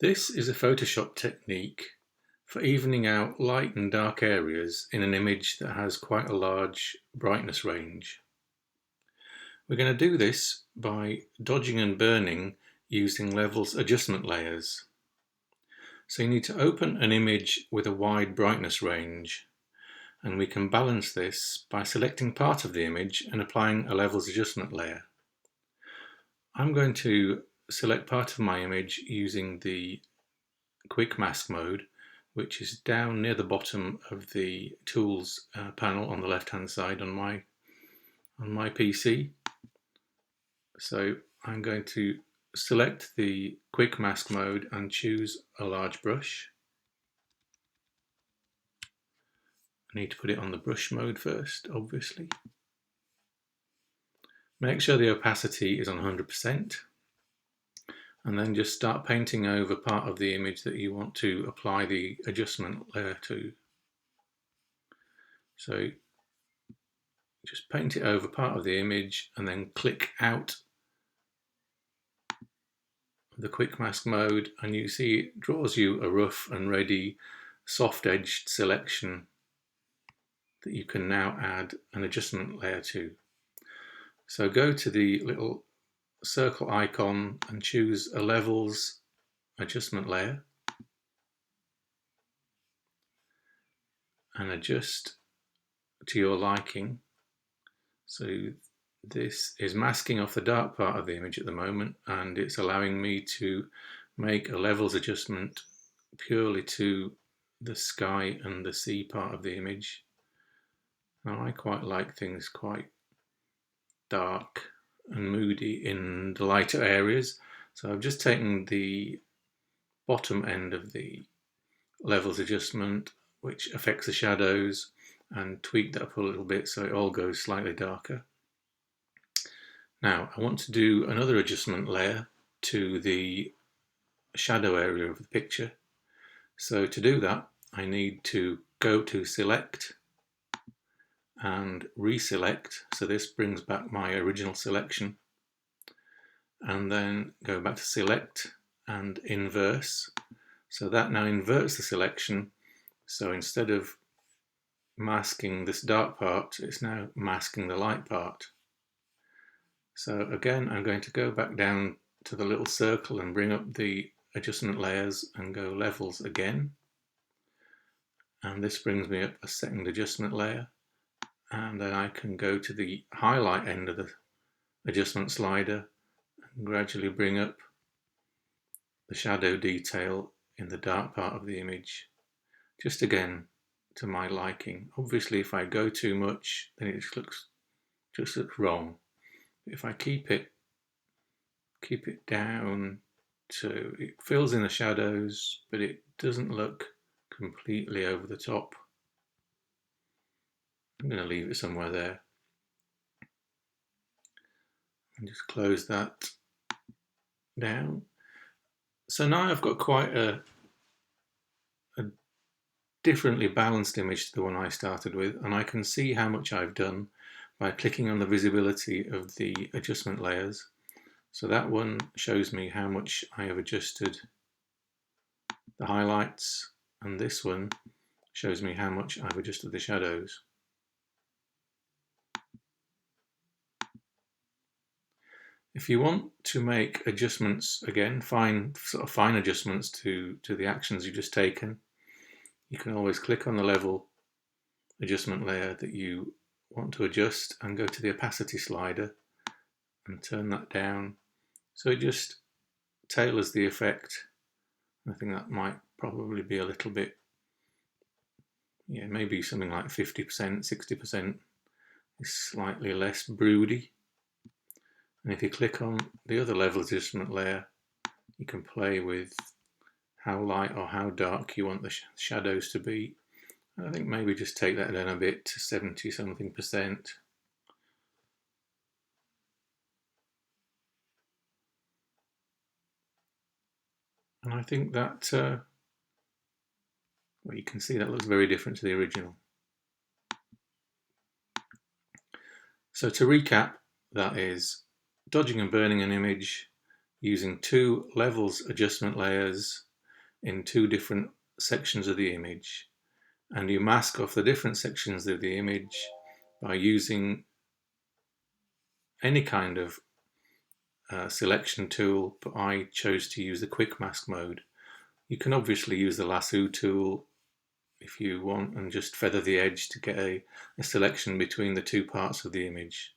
This is a Photoshop technique for evening out light and dark areas in an image that has quite a large brightness range. We're going to do this by dodging and burning using levels adjustment layers. So you need to open an image with a wide brightness range, and we can balance this by selecting part of the image and applying a levels adjustment layer. I'm going to select part of my image using the quick mask mode, which is down near the bottom of the tools panel on the left hand side on my PC. So I'm going to select the quick mask mode and choose a large brush. I need to put it on the brush mode first, obviously. Make sure the opacity is on 100%. And then just start painting over part of the image that you want to apply the adjustment layer to. So just paint it over part of the image and then click out the quick mask mode, and you see it draws you a rough and ready soft edged selection that you can now add an adjustment layer to. So go to the little circle icon and choose a levels adjustment layer and adjust to your liking. So this is masking off the dark part of the image at the moment, and it's allowing me to make a levels adjustment purely to the sky and the sea part of the image. Now I quite like things quite dark and moody in the lighter areas, so I've just taken the bottom end of the levels adjustment, which affects the shadows, and tweaked that up a little bit so it all goes slightly darker. Now I want to do another adjustment layer to the shadow area of the picture. So to do that, I need to go to Select and reselect. So this brings back my original selection. And then go back to Select and Inverse. So that now inverts the selection. So instead of masking this dark part, it's now masking the light part. So again, I'm going to go back down to the little circle and bring up the adjustment layers and go levels again. And this brings me up a second adjustment layer. And then I can go to the highlight end of the adjustment slider and gradually bring up the shadow detail in the dark part of the image. Just again, to my liking. Obviously, if I go too much, then it just looks wrong. If I keep it down to, it fills in the shadows, but it doesn't look completely over the top. I'm going to leave it somewhere there. And just close that down. So now I've got quite a differently balanced image to the one I started with, and I can see how much I've done by clicking on the visibility of the adjustment layers. So that one shows me how much I have adjusted the highlights, and this one shows me how much I've adjusted the shadows. If you want to make adjustments again, fine adjustments to the actions you've just taken, you can always click on the level adjustment layer that you want to adjust and go to the opacity slider and turn that down. So it just tailors the effect. I think that might probably be a little bit, yeah, maybe something like 50%, 60% is slightly less broody. And if you click on the other level adjustment layer, you can play with how light or how dark you want the shadows to be. I think maybe just take that down a bit to 70 something percent. And I think that, well, you can see that looks very different to the original. So to recap, that is dodging and burning an image using two levels adjustment layers in two different sections of the image, and you mask off the different sections of the image by using any kind of selection tool, but I chose to use the quick mask mode. You can obviously use the lasso tool if you want and just feather the edge to get a selection between the two parts of the image.